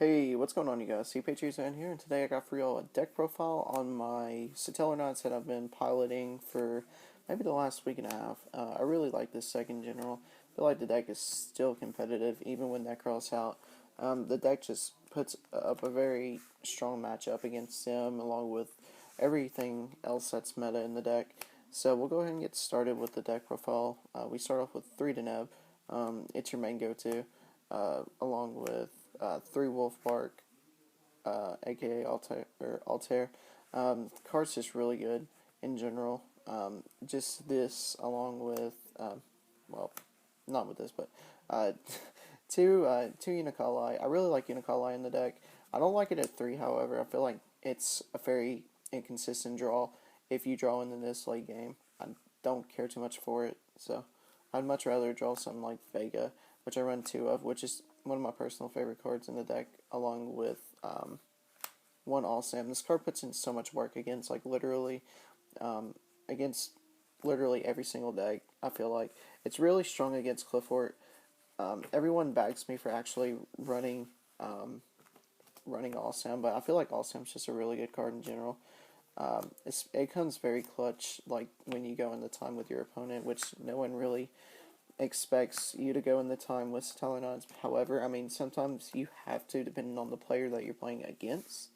Hey, what's going on, you guys? CPHU's here, and today I got for y'all a deck profile on my Satellarknights that I've been piloting for maybe the last week and a half. I really like this deck in general. I feel like the deck is still competitive, even when Necros out. The deck just puts up a very strong matchup against them, along with everything else that's meta in the deck. So we'll go ahead and get started with the deck profile. We start off with 3 Deneb. It's your main go-to, along with 3 Wolf Bark, aka Altair. The card's just really good in general. Just this, along with, well, not with this, but uh, two Unicali. I really like Unicali in the deck. I don't like it at 3, however. I feel like it's a very inconsistent draw. If you draw in this late game, I don't care too much for it. So I'd much rather draw something like Vega, which I run 2 of, which is one of my personal favorite cards in the deck, along with one All Sam. This card puts in so much work against um, against literally every single deck. I feel like it's really strong against Clifford. Everyone bags me for actually running All Sam, but I feel like All Sam's just a really good card in general. It comes very clutch, like when you go in the time with your opponent, which no one really expects you to go in the time with Satellarknights. However, I mean, sometimes you have to, depending on the player that you're playing against,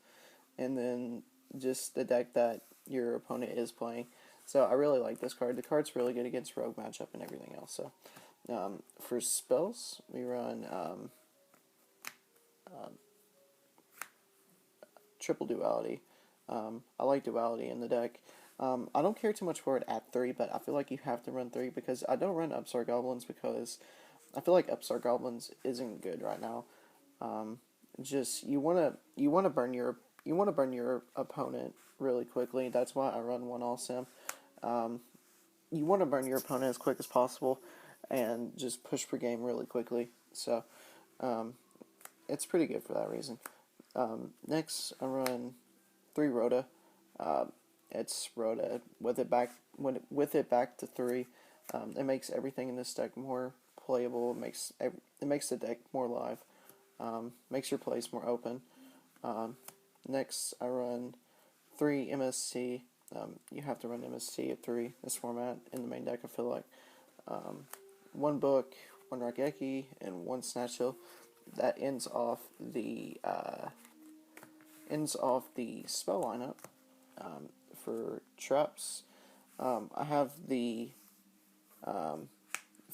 and then just the deck that your opponent is playing. So I really like this card. The card's really good against rogue matchup and everything else. So for spells, we run uh, triple duality. I like duality in the deck. I don't care too much for it at 3, but I feel like you have to run 3 because I don't run Upstart Goblins because I feel like Upstart Goblins isn't good right now. Just you wanna burn your opponent really quickly. That's why I run one All Sim. Um, you want to burn your opponent as quick as possible and just push per game really quickly. So um, it's pretty good for that reason. Next, I run 3 Rhoda. Uh, it's Rhoda with it back to 3. It makes everything in this deck more playable. It makes the deck more live. Makes your plays more open. Um, Next, I run 3 MSC. You have to run MSC at 3 this format in the main deck. I feel like 1 book, 1 Rakeki, and 1 Snatch Hill. That ends off the spell lineup. For traps, I have the um,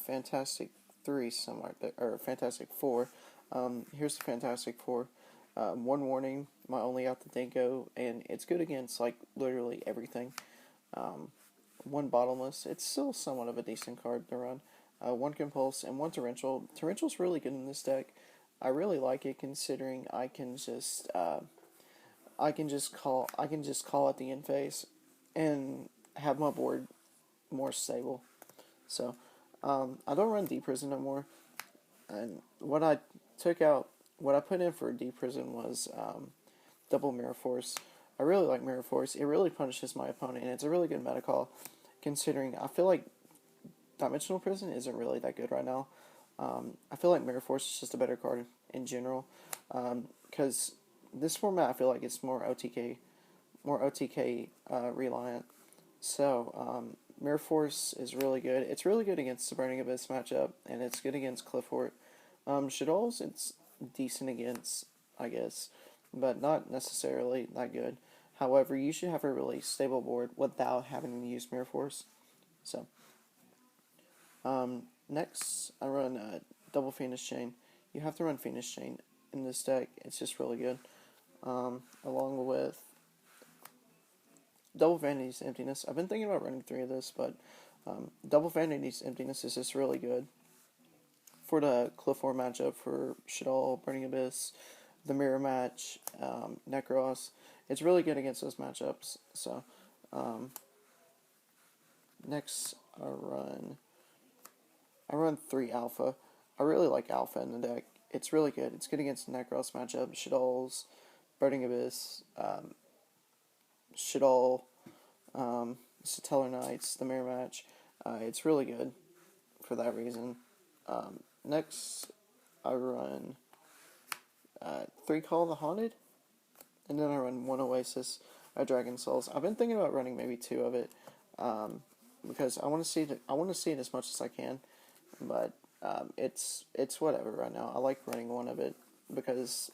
Fantastic 3 somewhere, or Fantastic 4. Here's the Fantastic 4. 1 warning, my only out the Dingo, and it's good against like literally everything. 1 bottomless, it's still somewhat of a decent card to run. 1 compulse and 1 torrential. Torrential's really good in this deck. I really like it considering I can just call at the end phase and have my board more stable. So I don't run Deep Prison no more. And what I put in for Deep Prison was double Mirror Force. I really like Mirror Force. It really punishes my opponent, and it's a really good meta call, considering I feel like Dimensional Prison isn't really that good right now. I feel like Mirror Force is just a better card in general, because this format I feel like it's more OTK reliant. So Mirror Force is really good. It's really good against the Burning Abyss matchup, and it's good against Clifford. Shadows, it's decent against, I guess, but not necessarily that good. However, you should have a really stable board without having to use Mirror Force. So, next, I run Double Phoenix Chain. You have to run Phoenix Chain in this deck. It's just really good. Along with Double Vanity's Emptiness. I've been thinking about running 3 of this, but Double Vanity's Emptiness is just really good for the Clifford matchup for Shadol, Burning Abyss, the Mirror match, Necros. It's really good against those matchups. So, next I run 3 Alpha. I really like Alpha in the deck. It's really good. It's good against Necros matchup, Shadols, Burning Abyss, Shadol, Satellarknights, the Mirror match. It's really good for that reason. Next, I run 3 Call of the Haunted, and then I run 1 Oasis, a Dragon Souls. I've been thinking about running maybe 2 of it, because I want to see it. I want to see it as much as I can, but it's whatever right now. I like running 1 of it because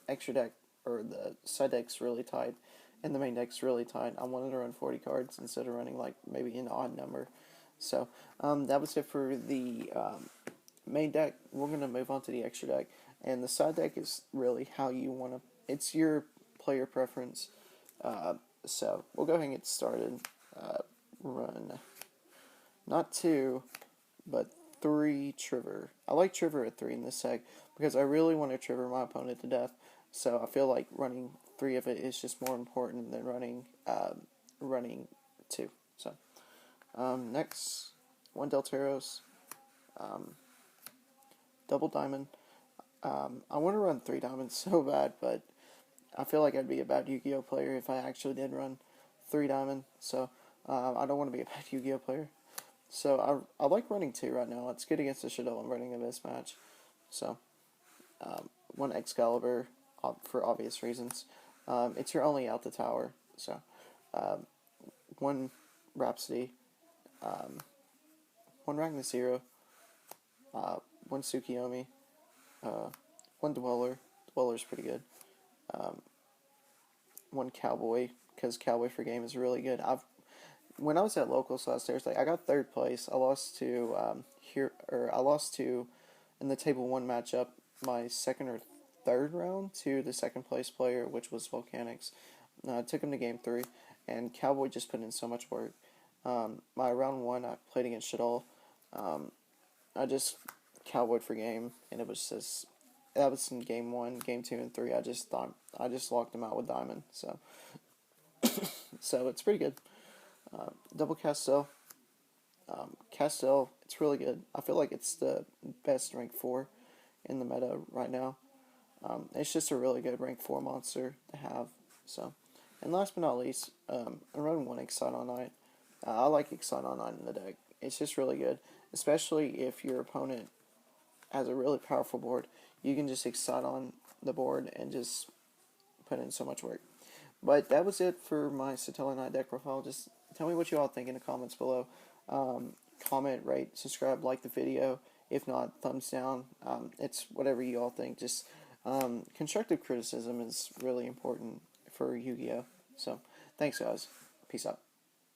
extra deck or the side deck's really tight, and the main deck's really tight. I wanted to run 40 cards instead of running like maybe an odd number. So that was it for the main deck. We're gonna move on to the extra deck, and the side deck is really how you want to. It's your player preference. So we'll go ahead and get started. Run not 2, but 3 Trigger. I like Trigger at 3 in this deck because I really want to trigger my opponent to death. So I feel like running 3 of it is just more important than running 2. So next, 1 Delteros, double diamond. I want to run 3 diamonds so bad, but I feel like I'd be a bad Yu-Gi-Oh player if I actually did run 3 diamond. So I don't want to be a bad Yu-Gi-Oh player. So I like running 2 right now. It's good against the Shadow. I'm running a mismatch. So 1 Excalibur for obvious reasons. It's your only out the tower. So 1 Rhapsody, 1 Ragnar 1 Tsukiyomi, 1 Dweller. Dweller's pretty good. 1 Cowboy, because Cowboy for game is really good. When I was at locals last Thursday, I got 3rd place. I lost to in the table 1 matchup my 2nd or 3rd round to the 2nd place player, which was Volcanics. I took him to game 3, and Cowboy just put in so much work. My round 1, I played against Shadol. I just Cowboyed for game, and it was just that was in game 1, game 2, and 3. I just locked him out with Diamond. So so it's pretty good. Double Castel. Castel, it's really good. I feel like it's the best rank 4 in the meta right now. It's just a really good rank 4 monster to have. So, and last but not least, I'm running 1 Excite All Night. I like Excite All Night in the deck. It's just really good, especially if your opponent has a really powerful board. You can just excite on the board and just put in so much work. But that was it for my Satellarknight deck profile. Just tell me what you all think in the comments below. Comment, rate, subscribe, like the video. If not, thumbs down. It's whatever you all think. Just constructive criticism is really important for Yu-Gi-Oh! So, thanks guys. Peace out.